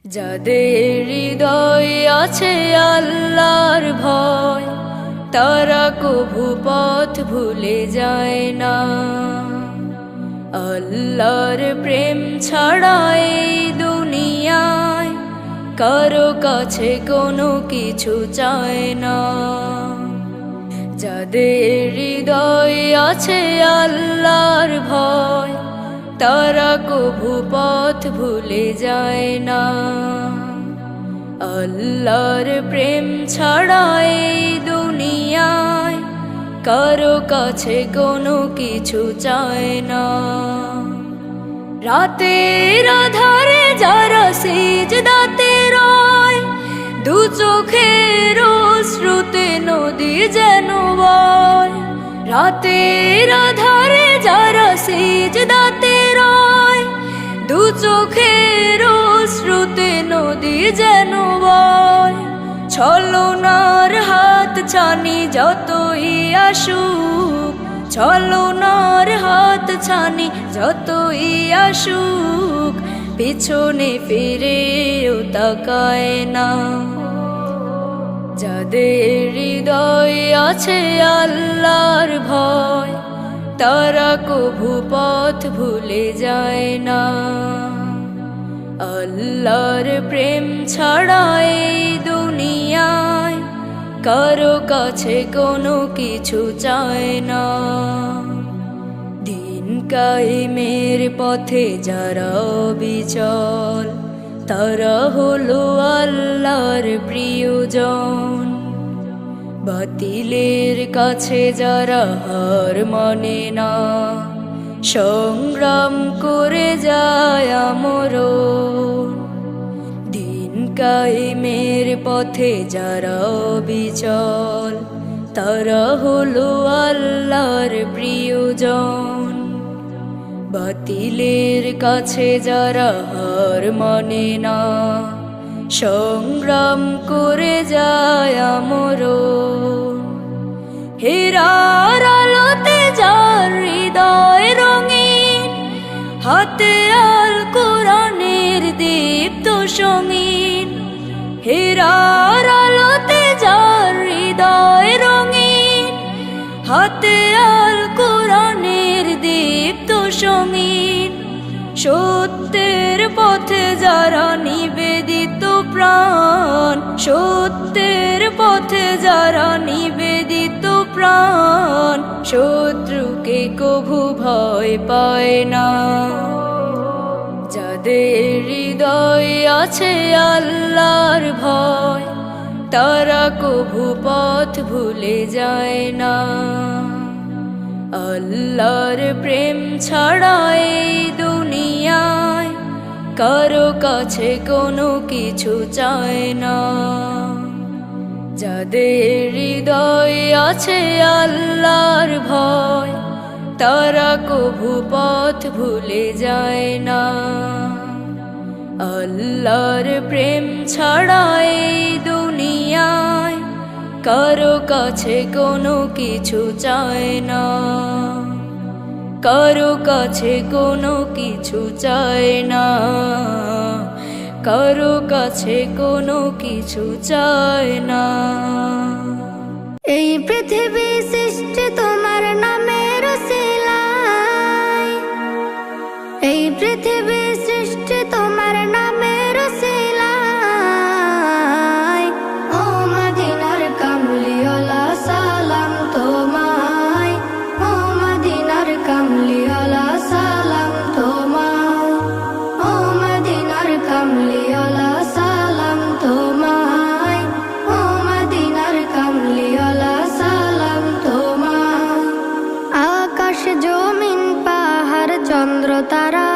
যাদের হৃদয়ে আছে আল্লাহর ভয়, তারা কভু পথ ভুলে যায় না। আল্লাহর প্রেম ছাড়া এই দুনিয়ায় কারো কাছে কোনো কিছু চায় না। যাদের হৃদয়ে আছে আল্লাহর ভয়, তারা কভু পথ ভুলে যায় না। আল্লাহর প্রেম ছাড়া এই দুনিয়ায় কারো কাছে কোনো কিছু চায় না। রাতের আধারে যারা সিজদাতে রয়, দু চোখের অশ্রুতে নদী যেন বয়। রাতের আধারে যারা সিজদাতে রয়, দু চোখের অশ্রুতে নদী যেন বয়। ছলনার হাত ছানি যতই আসুক, ছলনার হাত ছানি যতই আসুক, পিছনে ফিরেও তাকায় না। যাদের হৃদয়ে আছে আল্লাহর ভয়, তারা কভু পথ ভুলে যায় না। আল্লাহর প্রেম ছাড়া এই দুনিয়ায় কারো কাছে কোনো কিছু চায় না। দিন কায়েমের পথে যারা অবিচল, তারা হলো আল্লাহর প্রিয়জন। বাতিলের কাছে যারা হার মানে না, সংগ্রাম করে যায় আমরণ। দিন কায়েমের পথে যারা অবিচল, তারা হলো আল্লাহর প্রিয়জন। বাতিলের কাছে যারা হার মানে না, সংগ্রাম করে যায় আমরণ। হেরার আলোতে যার হৃদয় রঙিন, হাতে আল কোরআনের দীপ্ত সঙ্গীন। হেরার আলোতে যার হৃদয় রঙিন, হাতে আল কোরআনের দীপ্ত সঙ্গীন। সত্যের পথে যারা নিবেদিত প্রাণ, সত্যের পথে যারা নিবেদিত প্রাণ, শত্রুকে কভু ভয় পায় না। যাদের হৃদয়ে আছে আল্লাহর ভয়, তারা কভু পথ ভুলে যায় না। আল্লাহর প্রেম ছাড়া এই দুনিয়ায় কারো কাছে কোনো কিছু চায় না। যাদের হৃদয়ে আছে আল্লাহর ভয়, তারা কভু পথ ভুলে যায় না। আল্লাহর প্রেম ছাড়া এই দুনিয়ায় কারো কাছে কোনো কিছু চায় না। কারো কাছে কোনো কিছু চায় না, কারো কাছে কোনো কিছু চায় না। এই পৃথিবী সৃষ্টি তোমার নামের উসিলায়, এই পৃথিবী সৃষ্টি তোমার নামের উসিলায়। ও মদিনার কামলিওয়ালা সালাম তোমায়, ও মদিনার কামলিওয়ালা সালাম তোমায়, ও মদিনার কামলিওয়ালা সালাম তোমায়, ও মদিনার কামলিওয়ালা সালাম তোমায়। আকাশ জমিন পাহাড় চন্দ্র তারা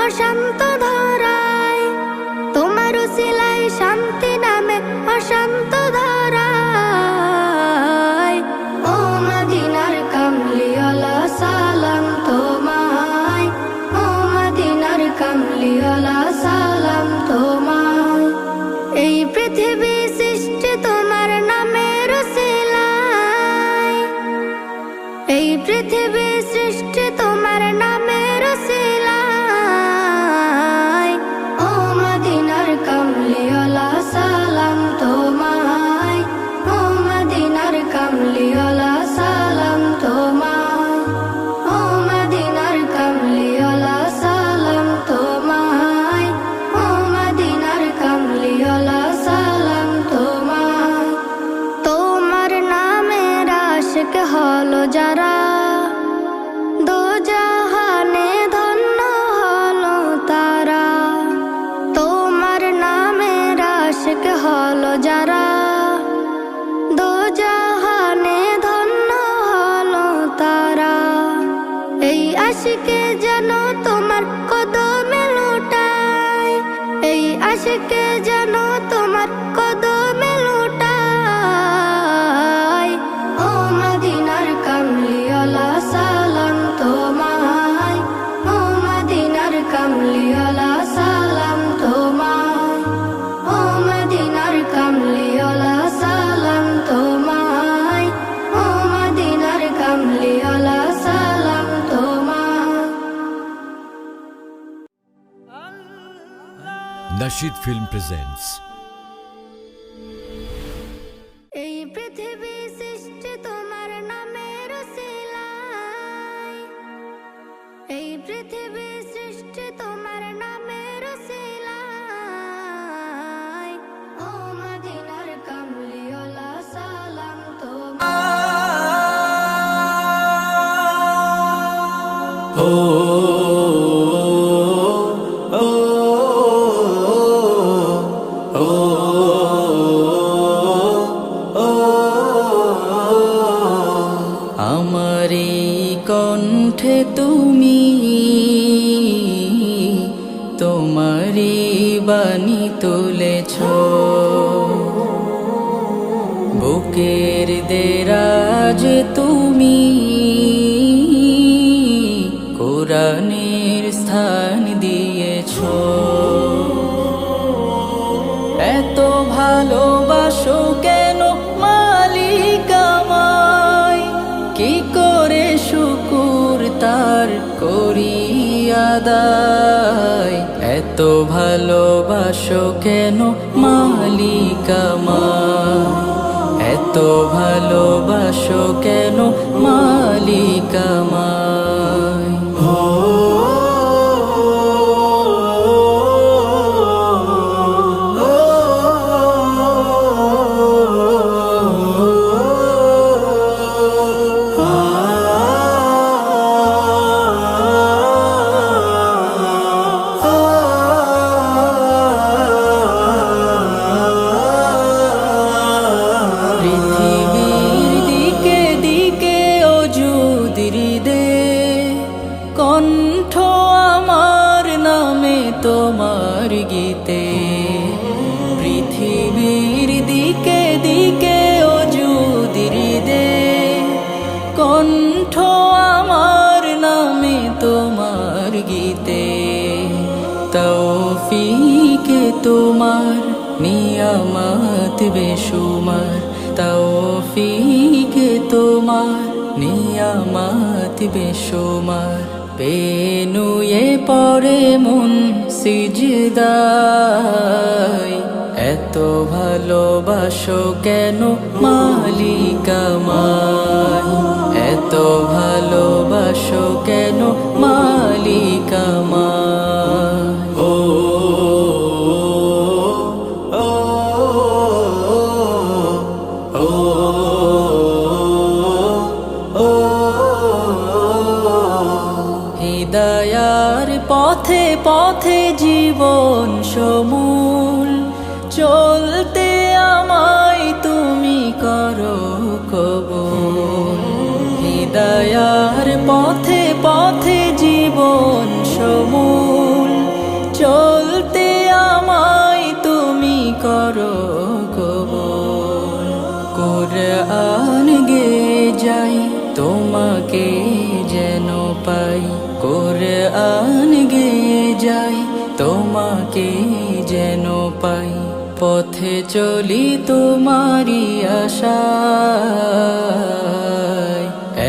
অশান্ত ধরায়, তোমার উসিলায় শান্তি নামে অশান্ত ধরায়। ও মদিনার কামলিওয়ালা সালাম তোমায়, ও মদিনার কামলিওয়ালা সালাম তোমায়। এই পৃথিবী সৃষ্টি তোমার নামের উসিলায়, এই পৃথিবী সৃষ্টি তোমার নামের উসিলায়। ও মদিনার কামলিওয়ালা সালাম তোমায়, ও মদিনার কামলিওয়ালা সালাম তোমায়, ও মদিনার কামলিওয়ালা সালাম তোমায়, ও মদিনার কামলিওয়ালা সালাম তোমায়। তোমার নামের আশিক হলো যারা, দোজাহানে ধন্য হলো তারা। তোমার নামের আশিক হলো যারা, দোজাহানে ধন্য হলো তারা। এই আশিকে যেন তোমার কদমে লুটায়, এই আশিকে যেন তোমার কদমে লুটায়। ও মদিনার কামলিওয়ালা সালাম তোমায়, ও মদিনার কামলিওয়ালা সালাম তোমায়, ও মদিনার কামলিওয়ালা সালাম তোমায়, ও মদিনার কামলিওয়ালা সালাম তোমায়। Nasheed Film presents এই পৃথিবী সৃষ্টি তোমার নামের উসিলায়, এই পৃথিবী সৃষ্টি তোমার নামের উসিলায়। ও মদিনার কামলিওয়ালা সালাম আমারি কণ্ঠে তুমি তোমারি বাণী তুলেছ, বুকের দেরাজ তুমি কোরআনের স্থান দিয়েছ। এত ভালোবাসো কেন মালিক আমায়, কি করে শুকুর তার করি আদায়। এত ভালোবাসো কেন মালিক আমায়, এত ভালোবাসো কেন মালিক আমায়। পৃথিবীর দিকে দিকে অযুদির দে, কণ্ঠ আমার নামে তোমার গীতে। পৃথিবীর দিকে দিকে অযুদির দে, কণ্ঠ আমার নামে তোমার গীতে। তৌফিকে তোমার নিয়ামত বেশুমার, তৌফিকে তোমার নিয়ামত বেশুমার। পেনুয়ে পড়ে মন সিজদায়, এত ভালোবাসো কেন মালিক আমায়, এত ভালোবাসো কেন মালিক আমায়। হিদায়ার পথে পথে জীবন সমূল, চলতে আমায় তুমি করো কবুল। হিদায়ার পথে পথে জীবন সমূল, কোরআন গেয়ে যাই তোমাকে যেন পাই, পথে চলি তোমারই আশায়।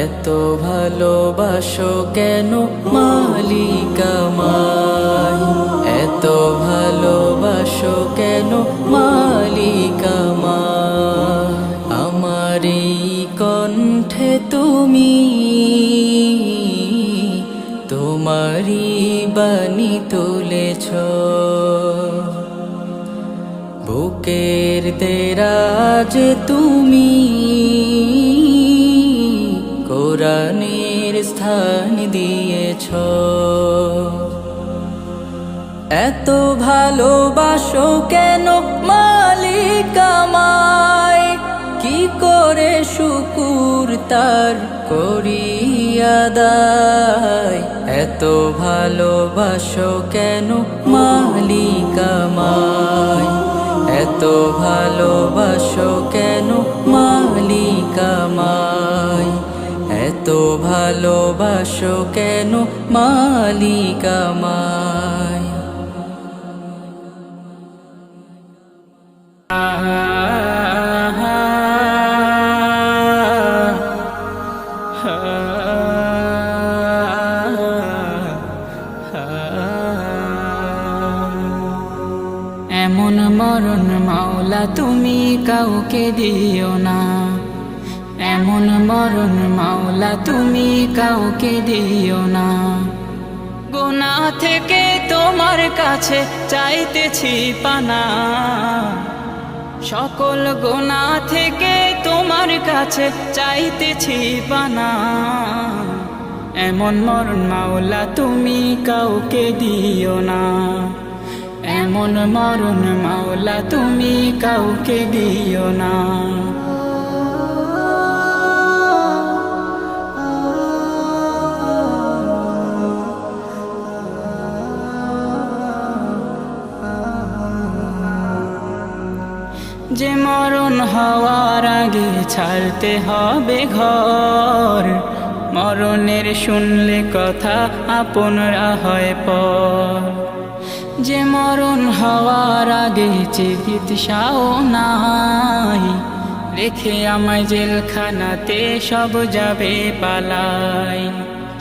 এত ভালোবাসো কেন মালিক আমায়, এত ভালোবাসো কেন মালিক আমায়। আমারই কণ্ঠে তুমি তোমারই বাণী তুলেছ, বুকের দেরাজ তুমি কোরআনের স্থান দিয়েছ। এত ভালোবাসো কেন মালিক আমায়, কি করে শুকুর তার করি আদায়। এত ভালোবাসো কেন মালিক আমায়, এত ভালোবাসো কেন মালিক আমায়, এত ভালোবাসো কেন মালিক আমায়। এমন মরণ মাওলা তুমি কাউকে দিও না, এমন মরণ মাওলা তুমি কাউকে দিও না। গুনাহ থেকে তোমার কাছে চাইতেছি পানা, সকল গুনাহ থেকে তোমার কাছে চাইতেছি পানা। এমন মরণ মাওলা তুমি কাউকে দিও না, এমন মরণ মাওলা তুমি কাউকে দিও না। যে মরণ হওয়ার আগে ছাড়তে হবে ঘর, মরণের শুনলে কথা আপনরা হয় পর। যে মরণ হওয়ার আগে চিকিৎসাও নাই, রেখে আমায় জেলখানাতে সব যাবে পালাই।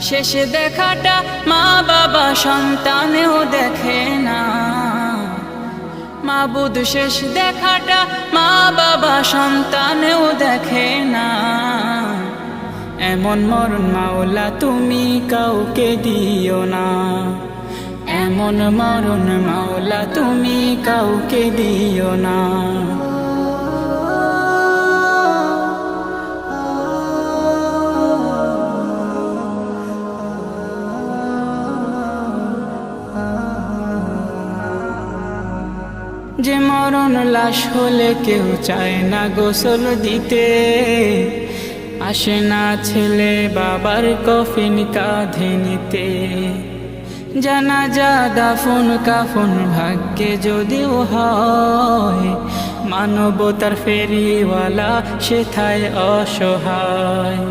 শেষে দেখাটা মা বাবা সন্তানেও দেখে না, মাবুদ শেষ দেখাটা মা বাবা সন্তানেও দেখে না। এমন মরণ মাওলা তুমি কাউকে দিও না, এমন মরণ মাওলা তুমি কাউকে দিও না। যে মরণ লাশ হলে কেউ চায় না গোসল দিতে, আসে না ছেলে বাবার কফিন কাঁধে নিতে। জানাজা দাফন কাফন ভাগ্যে যদিও হয়, মানবতার ফেরিওয়ালা সেথায় অসহায়।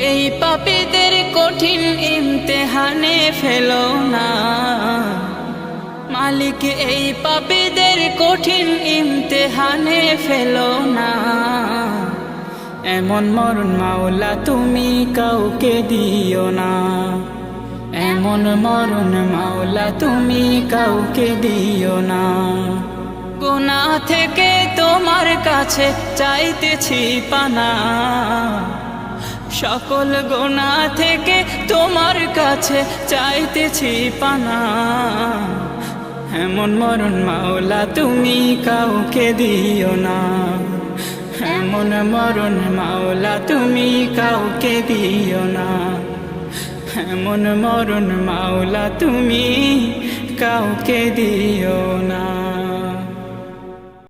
এই পাপীদের কঠিন ইমতেহানে ফেলো না মালিক, এই পাপীদের কঠিন ইমতেহানে ফেলো না। এমন মরণ মাওলা তুমি কাউকে দিও না, এমন মরণ মাওলা তুমি কাউকে দিও না। গুনাহ থেকে তোমার কাছে চাইতেছি পানা, সকল গুনাহ থেকে তোমার কাছে চাইতেছি পানা। এমন মরণ মাওলা তুমি কাউকে দিও না, এমন মরণ মাওলা তুমি কাউকে দিও না, এমন মরণ মাওলা তুমি কাউকে দিও না।